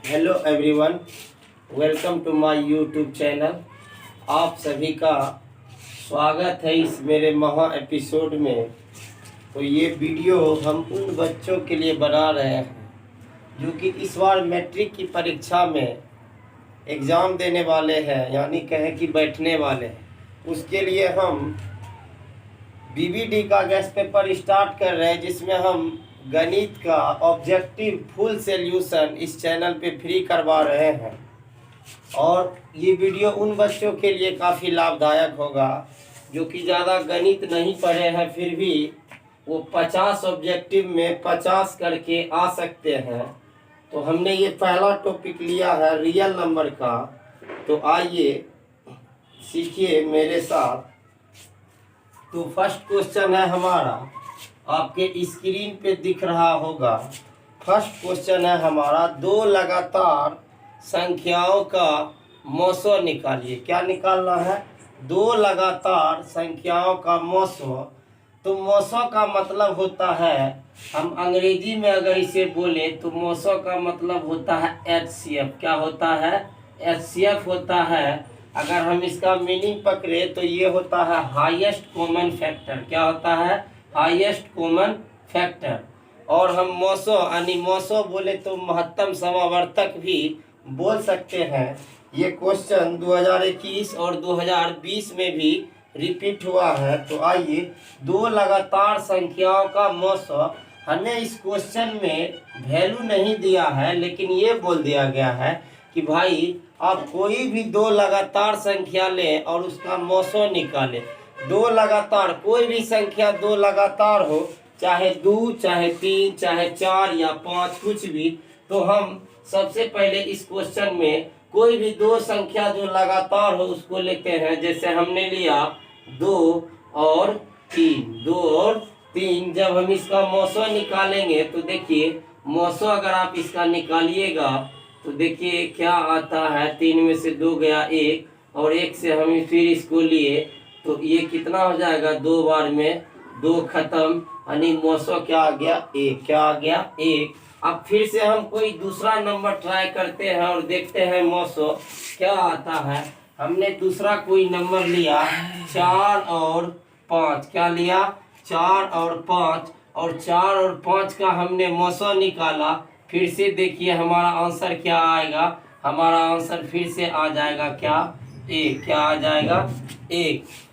Hello everyone, welcome to my YouTube channel. आप सभी का स्वागत है इस मेरे महा एपिसोड में। तो ये वीडियो हम उन बच्चों के लिए बना रहे हैं जो कि इस बार मैट्रिक की परीक्षा में एग्ज़ाम देने वाले हैं, यानी कहें कि बैठने वाले हैं। उसके लिए हम बीबीडी का गेस्ट पेपर स्टार्ट कर रहे हैं, जिसमें हम गणित का ऑब्जेक्टिव फुल सॉल्यूशन इस चैनल पे फ्री करवा रहे हैं। और ये वीडियो उन बच्चों के लिए काफ़ी लाभदायक होगा जो कि ज़्यादा गणित नहीं पढ़े हैं, फिर भी वो 50 ऑब्जेक्टिव में 50 करके आ सकते हैं। तो हमने ये पहला टॉपिक लिया है रियल नंबर का। तो आइए सीखिए मेरे साथ। तो फर्स्ट क्वेश्चन है हमारा, आपके स्क्रीन पे दिख रहा होगा। फर्स्ट क्वेश्चन है हमारा, दो लगातार संख्याओं का मौसो निकालिए। क्या निकालना है? दो लगातार संख्याओं का मौसो। तो मौसो का मतलब होता है, हम अंग्रेजी में अगर इसे बोले तो मौसो का मतलब होता है एचसीएफ। क्या होता है? एचसीएफ होता है। अगर हम इसका मीनिंग पकड़े तो ये होता है हाईएस्ट कॉमन फैक्टर। क्या होता है? Highest common factor. और हम मौसो यानी मौसो बोले तो महत्तम समावर्तक भी बोल सकते हैं। ये क्वेश्चन 2021 और 2020 में भी रिपीट हुआ है। तो आइए, दो लगातार संख्याओं का मौसो। हमें इस क्वेश्चन में वैल्यू नहीं दिया है, लेकिन ये बोल दिया गया है कि भाई आप कोई भी दो लगातार संख्या लें और उसका मौसो निकालें। दो लगातार कोई भी संख्या दो लगातार हो, चाहे 2, चाहे 3, चाहे 4 या 5, कुछ भी। तो हम सबसे पहले इस क्वेश्चन में कोई भी दो संख्या जो लगातार हो उसको लेते हैं। जैसे हमने लिया 2 और 3। 2 और 3 जब हम इसका मौसो निकालेंगे तो देखिए, मौसो अगर आप इसका निकालिएगा तो देखिए क्या आता है। 3 में से 2 गया 1, और 1 से हम फिर इसको लिए तो ये कितना हो जाएगा? 2 बार में 2 खत्म, यानी मौसो क्या आ गया? 1। क्या आ गया? 1। अब फिर से हम कोई दूसरा नंबर ट्राई करते हैं और देखते हैं मौसो क्या आता है। हमने दूसरा कोई नंबर लिया 4 और 5। क्या लिया? 4 और 5। और 4 और 5 का हमने मौसो निकाला। फिर से देखिए हमारा आंसर क्या आएगा। हमारा आंसर फिर से आ जाएगा क्या? 1। क्या आ जाएगा? 1।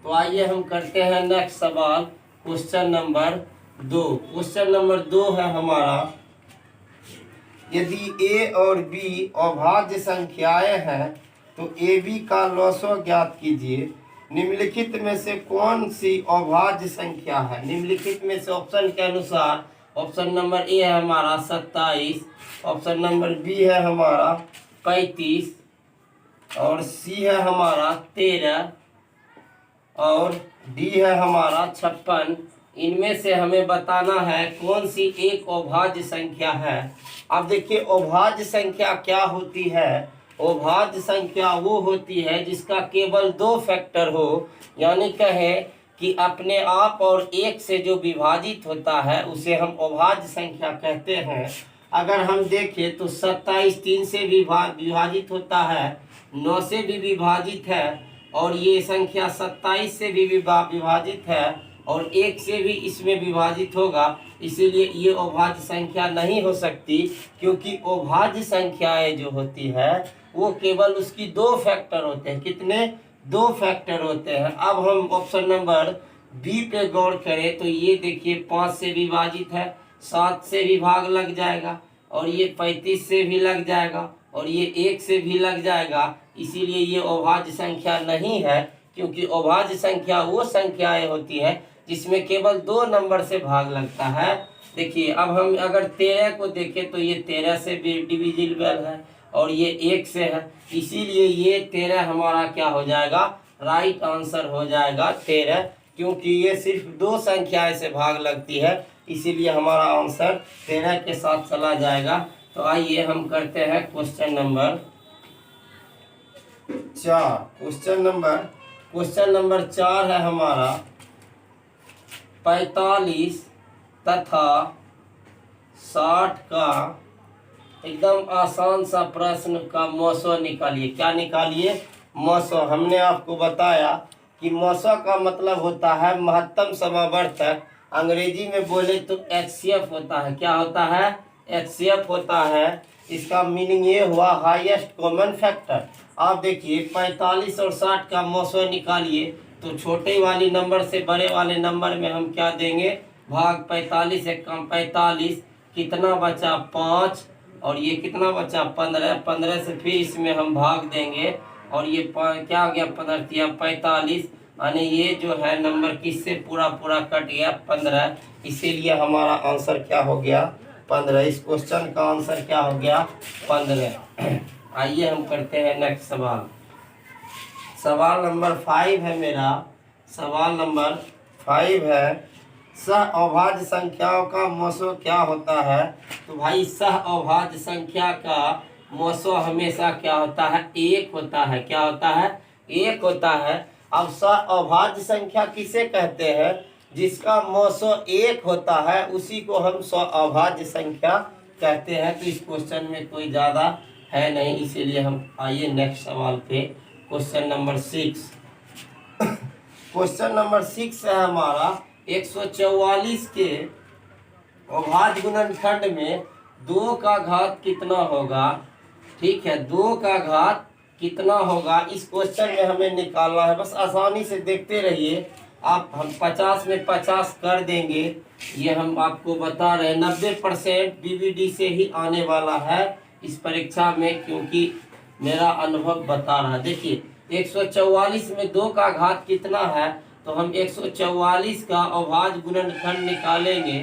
तो आइए हम करते हैं नेक्स्ट सवाल, क्वेश्चन नंबर 2। क्वेश्चन नंबर 2 है हमारा, यदि ए और बी अभाज्य संख्याएं हैं तो ए बी का लॉसो ज्ञात कीजिए। निम्नलिखित में से कौन सी अभाज्य संख्या है? निम्नलिखित में से ऑप्शन के अनुसार ऑप्शन नंबर ए है हमारा 27, ऑप्शन नंबर बी है हमारा 35, और सी है हमारा 13, और डी है हमारा 56। इनमें से हमें बताना है कौन सी एक अभाज्य संख्या है। अब देखिए, अभाज्य संख्या क्या होती है? अभाज्य संख्या वो होती है जिसका केवल 2 फैक्टर हो, यानी कहें कि अपने आप और एक से जो विभाजित होता है उसे हम अभाज्य संख्या कहते हैं। अगर हम देखें तो 27 3 से विभाजित होता है, 9 से भी विभाजित है, और ये संख्या 27 से भी विभाजित है, और 1 से भी इसमें विभाजित होगा। इसीलिए ये अभाज्य संख्या नहीं हो सकती, क्योंकि अभाज्य संख्याएं जो होती है वो केवल उसकी 2 फैक्टर होते हैं। कितने? 2 फैक्टर होते हैं। अब हम ऑप्शन नंबर बी पे गौर करें तो ये देखिए 5 से विभाजित है, 7 से भी भाग लग जाएगा, और ये 35 से भी लग जाएगा, और ये 1 से भी लग जाएगा। इसीलिए ये अभाज्य संख्या नहीं है, क्योंकि अभाज्य संख्या वो संख्याएं होती है जिसमें केवल 2 नंबर से भाग लगता है। देखिए, अब हम अगर 13 को देखें तो ये 13 से भी डिविजिबल है, और ये 1 से है। इसीलिए ये 13 हमारा क्या हो जाएगा? राइट आंसर हो जाएगा 13, क्योंकि ये सिर्फ 2 संख्याएं से भाग लगती है। इसीलिए हमारा आंसर 13 के साथ चला जाएगा। तो आइए हम करते हैं क्वेश्चन नंबर 4। क्वेश्चन नंबर 4 है हमारा, 45 तथा 60 का एकदम आसान सा प्रश्न का मौसो निकालिए। क्या निकालिए? मौसो। हमने आपको बताया कि मौसो का मतलब होता है महत्तम समावर्तक। अंग्रेजी में बोले तो एचसीएफ होता है। क्या होता है? एचसीएफ होता है। इसका मीनिंग ये हुआ हाईएस्ट कॉमन फैक्टर। आप देखिए 45 और 60 का मौसो निकालिए तो छोटे वाली नंबर से बड़े वाले नंबर में हम क्या देंगे? भाग। 45 एक कम 45, कितना बचा? 5, और ये कितना बचा? 15। 15 से फिर इसमें हम भाग देंगे और ये क्या आ गया? 15 45, यानी ये जो है नंबर किससे पूरा पूरा कट गया? 15। इसीलिए हमारा आंसर क्या हो गया? 15। इस क्वेश्चन का आंसर क्या हो गया? 15। आइए हम करते हैं नेक्स्ट सवाल। सवाल नंबर 5 है मेरा। सवाल नंबर 5 है, सह अभाज्य संख्याओं का मौसो क्या होता है? तो भाई सह अभाज्य संख्या का मौसो हमेशा क्या होता है? एक होता है। क्या होता है? एक होता है। अब सह अभाज्य संख्या किसे कहते हैं? जिसका मौसो एक होता है उसी को हम सह अभाज्य संख्या कहते हैं। तो इस क्वेश्चन में कोई ज़्यादा है नहीं, इसीलिए हम आइए नेक्स्ट सवाल पे। Question number 6। क्वेश्चन नंबर 6 है हमारा 144 के अभाज्य गुणनखंड में 2 का घात कितना होगा? ठीक है, 2 का घात कितना होगा इस क्वेश्चन में हमें निकालना है। बस आसानी से देखते रहिए आप। हम 50 में 50 कर देंगे। ये हम आपको बता रहे हैं 90% बीवीडी से ही आने वाला है इस परीक्षा में, क्योंकि मेरा अनुभव बता रहा है। देखिए 144 में 2 का घात कितना है? तो हम 144 का अभाज्य गुणनखंड निकालेंगे।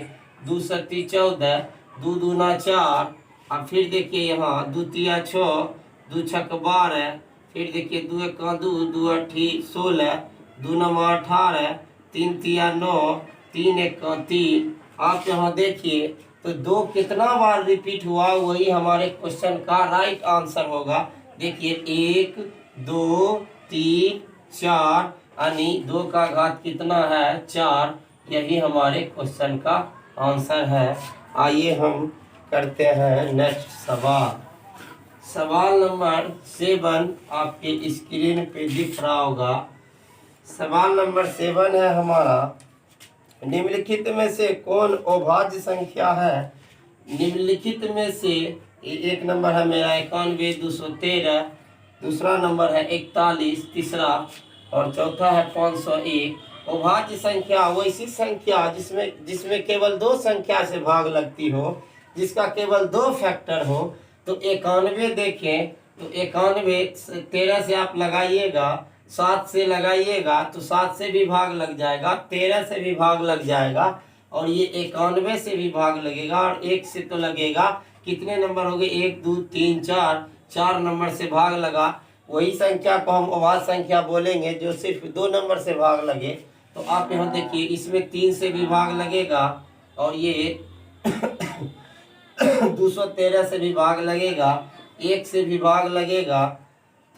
2 सत्ती 14, 2 दूना 4, और फिर देखिए यहाँ 2 तिया 6, 2 छक 12, फिर देखिए 2 एका 2, 2 अठी 16, 2 नमा 18, 3 तिया 9, 3 एका 3। आप यहाँ देखिए तो 2 कितना बार रिपीट हुआ वही हमारे क्वेश्चन का राइट आंसर होगा। देखिए 1 2 3 4, यानी 2 का घात कितना है? 4। यही हमारे क्वेश्चन का आंसर है। आइए हम करते हैं नेक्स्ट सवाल। सवाल नंबर 7 आपके स्क्रीन पे दिख रहा होगा। सवाल नंबर 7 है हमारा, निम्नलिखित में से कौन अभाज्य संख्या है? निम्नलिखित में से एक नंबर है मेरा 91 213, दूसरा नंबर है 41, तीसरा और चौथा है 501। अभाज्य संख्या वैसी संख्या जिसमें केवल 2 संख्या से भाग लगती हो, जिसका केवल 2 फैक्टर हो। तो 91 देखें तो 91 13 से आप लगाइएगा, 7 से लगाइएगा तो 7 से भी भाग लग जाएगा, 13 से भी भाग लग जाएगा, और ये 91 से भी भाग लगेगा, और 1 से तो लगेगा। कितने नंबर हो गए? 1 2 3 4, 4 नंबर से भाग लगा। वही संख्या को हम अभाज्य संख्या बोलेंगे जो सिर्फ 2 नंबर से भाग लगे। तो आप यहाँ देखिए इसमें 3 से भी भाग लगेगा, और ये 213 से भी भाग लगेगा, 1 से भी भाग लगेगा,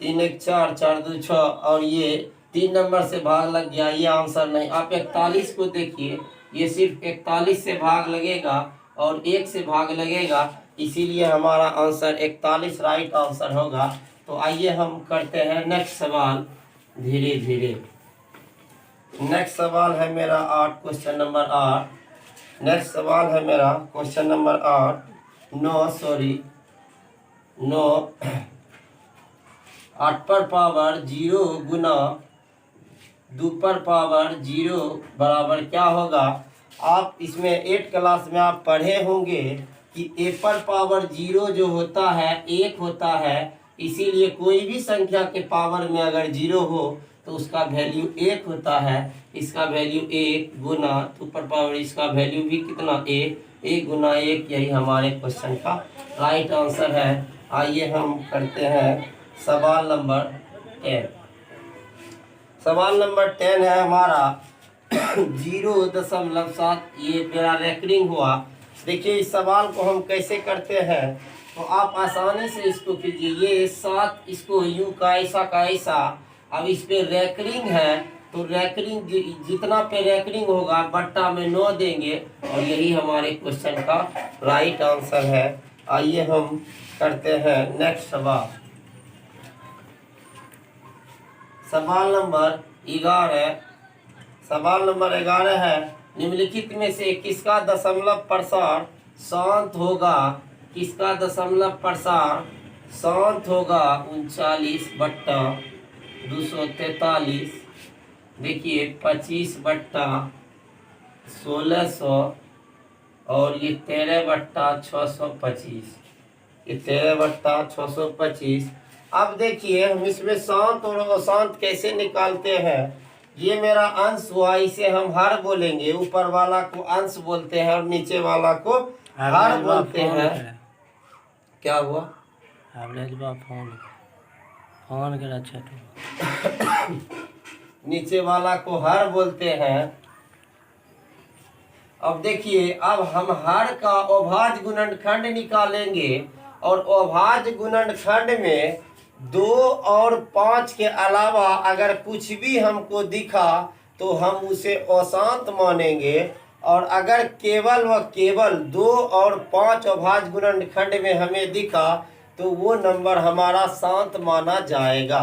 3 1 4, 4 2 6, और ये 3 नंबर से भाग लग गया। ये आंसर नहीं। आप 41 को देखिए, ये सिर्फ 41 से भाग लगेगा और 1 से भाग लगेगा, इसीलिए हमारा आंसर 41 राइट आंसर होगा। तो आइए हम करते हैं नेक्स्ट सवाल धीरे धीरे। नेक्स्ट सवाल है मेरा 8, क्वेश्चन नंबर 8। नेक्स्ट सवाल है मेरा क्वेश्चन नंबर 8 9 8 पर पावर 0 गुना 2 पर पावर 0 बराबर क्या होगा? आप इसमें 8 क्लास में आप पढ़े होंगे कि a पर पावर 0 जो होता है 1 होता है, इसीलिए कोई भी संख्या के पावर में अगर 0 हो तो उसका वैल्यू 1 होता है। इसका वैल्यू 1 गुना 2 पर पावर, इसका वैल्यू भी कितना? 1 गुना 1। यही हमारे क्वेश्चन का राइट आंसर है। आइए हम करते हैं सवाल नंबर 10। सवाल नंबर 10 है हमारा 0.7। ये मेरा रेकरिंग हुआ। देखिए इस सवाल को हम कैसे करते हैं, तो आप आसानी से इसको कीजिए। ये 7 इसको यूं का ऐसा, अब इस पे रेकरिंग है तो रेकरिंग जितना पे रेकरिंग होगा बट्टा में 9 देंगे, और यही हमारे क्वेश्चन का राइट आंसर है। आइए हम करते हैं नेक्स्ट सवाल। सवाल नंबर 11। सवाल नंबर 11 है, निम्नलिखित में से किसका दशमलव प्रसार शांत होगा? किसका दशमलव प्रसार शांत होगा? 39/243। देखिए 25/1600 और ये 13/625। ये 13/625। अब देखिए हम इसमें शांत और अशांत कैसे निकालते हैं। ये मेरा अंश हुआ, इसे हम हर बोलेंगे। ऊपर वाला को अंश बोलते हैं और नीचे वाला को हर बोलते हैं। क्या हुआ? फोन के नीचे वाला को हर बोलते हैं। अब देखिए, अब हम हर का अभाज्य गुणनखंड निकालेंगे और अभाज्य गुणनखंड में 2 और 5 के अलावा अगर कुछ भी हमको दिखा तो हम उसे अशांत मानेंगे, और अगर केवल व केवल 2 और 5 अभाज्य गुणनखंड में हमें दिखा तो वो नंबर हमारा शांत माना जाएगा।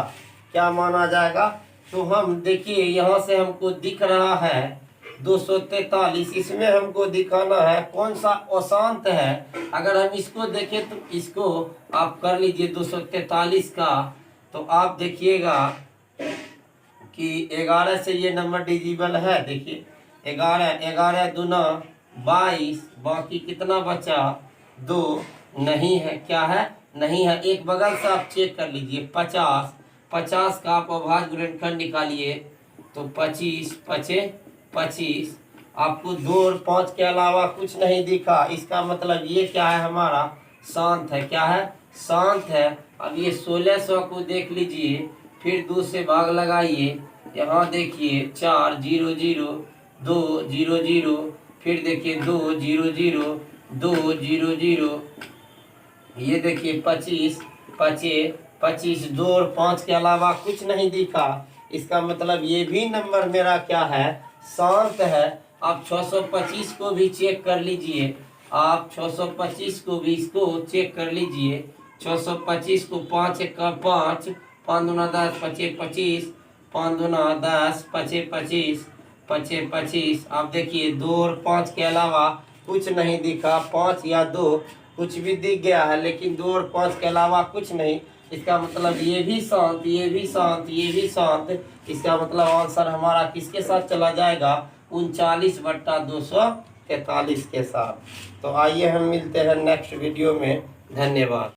क्या माना जाएगा? तो हम देखिए यहाँ से हमको दिख रहा है 243, इसमें हमको दिखाना है कौन सा अशांत है। अगर हम इसको देखें तो इसको आप कर लीजिए 243 का, तो आप देखिएगा कि 11 से ये नंबर डिजिबल है। देखिए 11 दूना 22, बाकी कितना बचा? 2 नहीं है। क्या है? नहीं है। एक बगल से आप चेक कर लीजिए 50 का आप अभाज्य गुणनखंड निकालिए तो 25 आपको 2 और 5 के अलावा कुछ नहीं दिखा। इसका मतलब ये क्या है? हमारा शांत है। क्या है? शांत है। अब ये 1600 को देख लीजिए, फिर 2 से भाग लगाइए। यहाँ देखिए 4 0 0 2 0 0, फिर देखिए 2 0 0 2 0 0, ये देखिए 25 2 और 5 के अलावा कुछ नहीं दिखा। इसका मतलब ये भी नंबर मेरा क्या है? शांत है। आप 625 को भी चेक कर लीजिए। आप 625 को भी इसको चेक कर लीजिए। 625 को 5 का 5, 5 दूना 10, 25 25, 5 दूना 10, 25 25, 25 25। आप देखिए 2 और 5 के अलावा कुछ नहीं दिखा। 5 या 2 कुछ भी दिख गया है, लेकिन 2 और 5 के अलावा कुछ नहीं। इसका मतलब ये भी शांत, ये भी शांत, ये भी शांत। इसका मतलब आंसर हमारा किसके साथ चला जाएगा? 39/243 के साथ। तो आइए हम मिलते हैं नेक्स्ट वीडियो में। धन्यवाद।